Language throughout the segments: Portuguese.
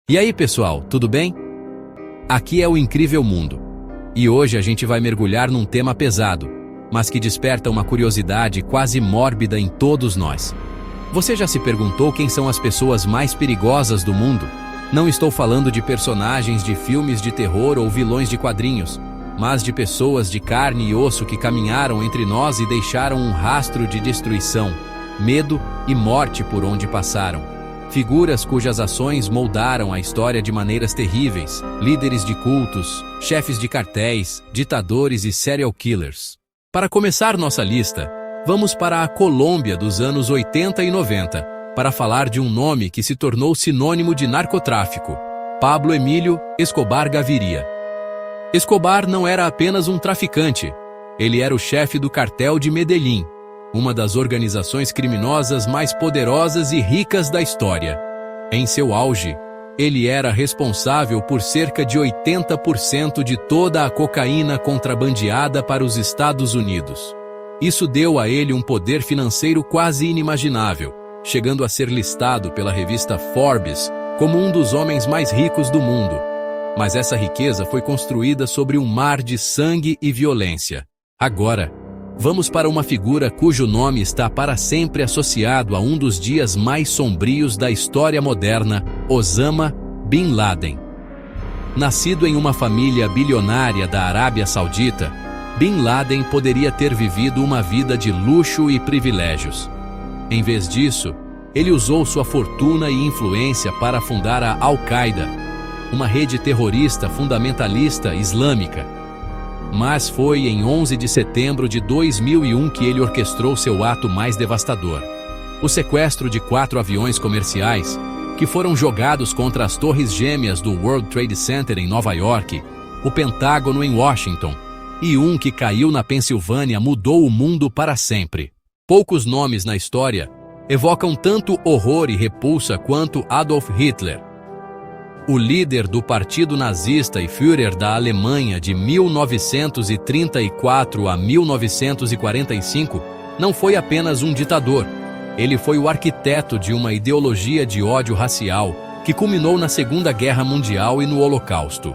E aí, pessoal, tudo bem? Aqui é o Incrível Mundo. E hoje a gente vai mergulhar num tema pesado, mas que desperta uma curiosidade quase mórbida em todos nós. Você já se perguntou quem são as pessoas mais perigosas do mundo? Não estou falando de personagens de filmes de terror ou vilões de quadrinhos, mas de pessoas de carne e osso que caminharam entre nós e deixaram um rastro de destruição, medo e morte por onde passaram. Figuras cujas ações moldaram a história de maneiras terríveis, líderes de cultos, chefes de cartéis, ditadores e serial killers. Para começar nossa lista, vamos para a Colômbia dos anos 80 e 90, para falar de um nome que se tornou sinônimo de narcotráfico: Pablo Emílio Escobar Gaviria. Escobar não era apenas um traficante, ele era o chefe do cartel de Medellín, uma das organizações criminosas mais poderosas e ricas da história. Em seu auge, ele era responsável por cerca de 80% de toda a cocaína contrabandeada para os Estados Unidos. Isso deu a ele um poder financeiro quase inimaginável, chegando a ser listado pela revista Forbes como um dos homens mais ricos do mundo. Mas essa riqueza foi construída sobre um mar de sangue e violência. Agora, vamos para uma figura cujo nome está para sempre associado a um dos dias mais sombrios da história moderna: Osama Bin Laden. Nascido em uma família bilionária da Arábia Saudita, Bin Laden poderia ter vivido uma vida de luxo e privilégios. Em vez disso, ele usou sua fortuna e influência para fundar a Al-Qaeda, uma rede terrorista fundamentalista islâmica. Mas foi em 11 de setembro de 2001 que ele orquestrou seu ato mais devastador: o sequestro de 4 aviões comerciais que foram jogados contra as torres gêmeas do World Trade Center em Nova York, o Pentágono em Washington, e um que caiu na Pensilvânia mudou o mundo para sempre. Poucos nomes na história evocam tanto horror e repulsa quanto Adolf Hitler. O líder do Partido Nazista e Führer da Alemanha de 1934 a 1945 não foi apenas um ditador. Ele foi o arquiteto de uma ideologia de ódio racial que culminou na Segunda Guerra Mundial e no Holocausto.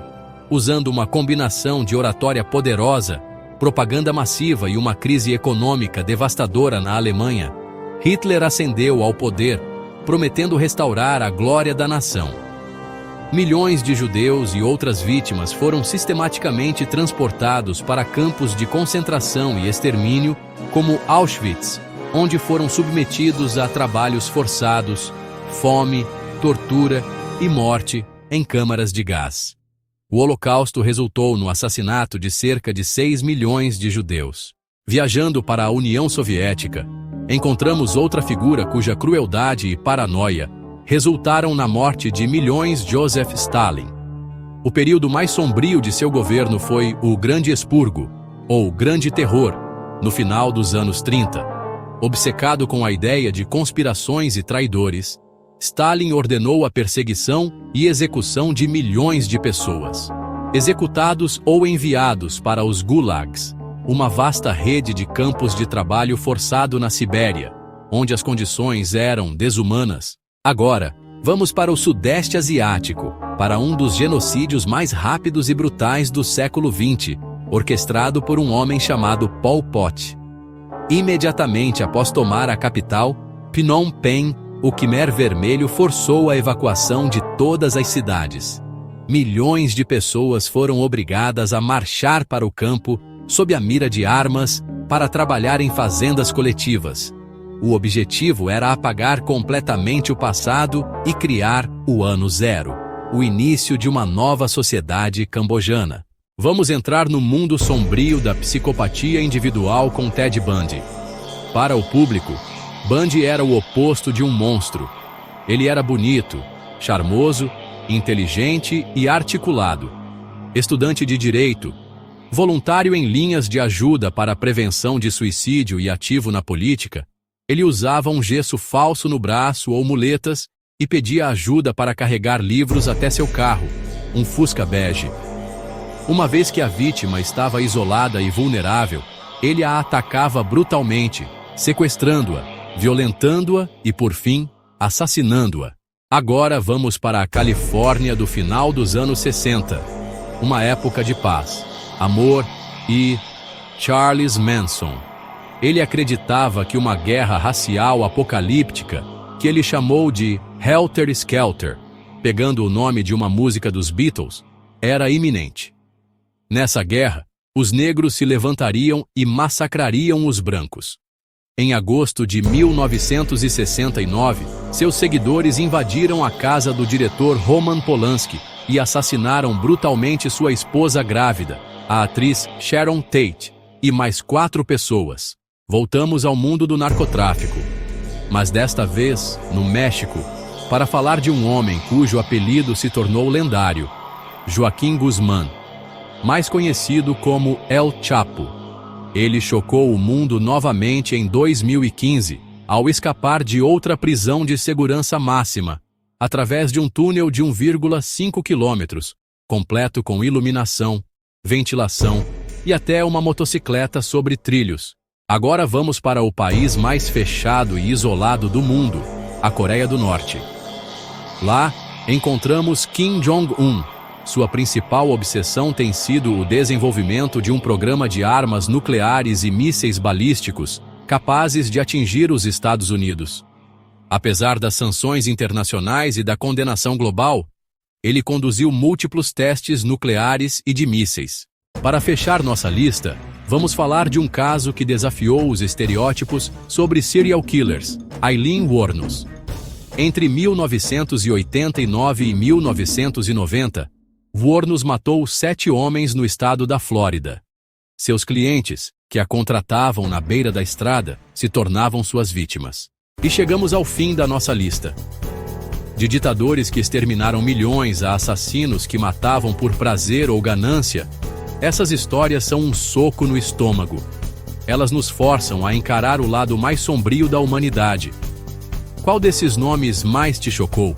Usando uma combinação de oratória poderosa, propaganda massiva e uma crise econômica devastadora na Alemanha, Hitler ascendeu ao poder, prometendo restaurar a glória da nação. Milhões de judeus e outras vítimas foram sistematicamente transportados para campos de concentração e extermínio, como Auschwitz, onde foram submetidos a trabalhos forçados, fome, tortura e morte em câmaras de gás. O Holocausto resultou no assassinato de cerca de 6 milhões de judeus. Viajando para a União Soviética, encontramos outra figura cuja crueldade e paranoia resultaram na morte de milhões: Joseph Stalin. O período mais sombrio de seu governo foi o Grande Expurgo, ou Grande Terror, no final dos anos 30. Obcecado com a ideia de conspirações e traidores, Stalin ordenou a perseguição e execução de milhões de pessoas, executados ou enviados para os gulags, uma vasta rede de campos de trabalho forçado na Sibéria, onde as condições eram desumanas. Agora, vamos para o Sudeste Asiático, para um dos genocídios mais rápidos e brutais do século XX, orquestrado por um homem chamado Pol Pot. Imediatamente após tomar a capital, Phnom Penh, o Khmer Vermelho forçou a evacuação de todas as cidades. Milhões de pessoas foram obrigadas a marchar para o campo, sob a mira de armas, para trabalhar em fazendas coletivas. O objetivo era apagar completamente o passado e criar o Ano Zero, o início de uma nova sociedade cambojana. Vamos entrar no mundo sombrio da psicopatia individual com Ted Bundy. Para o público, Bundy era o oposto de um monstro. Ele era bonito, charmoso, inteligente e articulado. Estudante de direito, voluntário em linhas de ajuda para a prevenção de suicídio e ativo na política, ele usava um gesso falso no braço ou muletas e pedia ajuda para carregar livros até seu carro, um Fusca bege. Uma vez que a vítima estava isolada e vulnerável, ele a atacava brutalmente, sequestrando-a, violentando-a e, por fim, assassinando-a. Agora vamos para a Califórnia do final dos anos 60, uma época de paz, amor e Charles Manson. Ele acreditava que uma guerra racial apocalíptica, que ele chamou de Helter Skelter, pegando o nome de uma música dos Beatles, era iminente. Nessa guerra, os negros se levantariam e massacrariam os brancos. Em agosto de 1969, seus seguidores invadiram a casa do diretor Roman Polanski e assassinaram brutalmente sua esposa grávida, a atriz Sharon Tate, e mais 4 pessoas. Voltamos ao mundo do narcotráfico, mas desta vez no México, para falar de um homem cujo apelido se tornou lendário, Joaquim Guzmán, mais conhecido como El Chapo. Ele chocou o mundo novamente em 2015, ao escapar de outra prisão de segurança máxima, através de um túnel de 1,5 quilômetros, completo com iluminação, ventilação e até uma motocicleta sobre trilhos. Agora vamos para o país mais fechado e isolado do mundo, a Coreia do Norte. Lá, encontramos Kim Jong-un. Sua principal obsessão tem sido o desenvolvimento de um programa de armas nucleares e mísseis balísticos capazes de atingir os Estados Unidos. Apesar das sanções internacionais e da condenação global, ele conduziu múltiplos testes nucleares e de mísseis. Para fechar nossa lista, vamos falar de um caso que desafiou os estereótipos sobre serial killers, Aileen Wuornos. Entre 1989 e 1990, Wuornos matou 7 homens no estado da Flórida. Seus clientes, que a contratavam na beira da estrada, se tornavam suas vítimas. E chegamos ao fim da nossa lista. De ditadores que exterminaram milhões a assassinos que matavam por prazer ou ganância, essas histórias são um soco no estômago. Elas nos forçam a encarar o lado mais sombrio da humanidade. Qual desses nomes mais te chocou?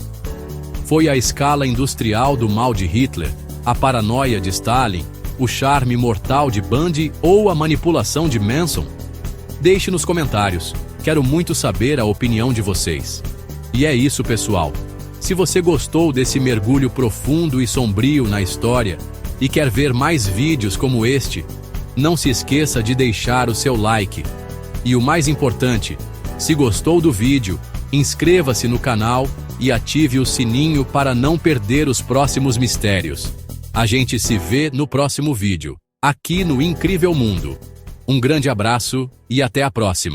Foi a escala industrial do mal de Hitler, a paranoia de Stalin, o charme mortal de Bundy ou a manipulação de Manson? Deixe nos comentários, quero muito saber a opinião de vocês. E é isso, pessoal. Se você gostou desse mergulho profundo e sombrio na história e quer ver mais vídeos como este, não se esqueça de deixar o seu like. E o mais importante, se gostou do vídeo, inscreva-se no canal e ative o sininho para não perder os próximos mistérios. A gente se vê no próximo vídeo, aqui no Incrível Mundo. Um grande abraço e até a próxima!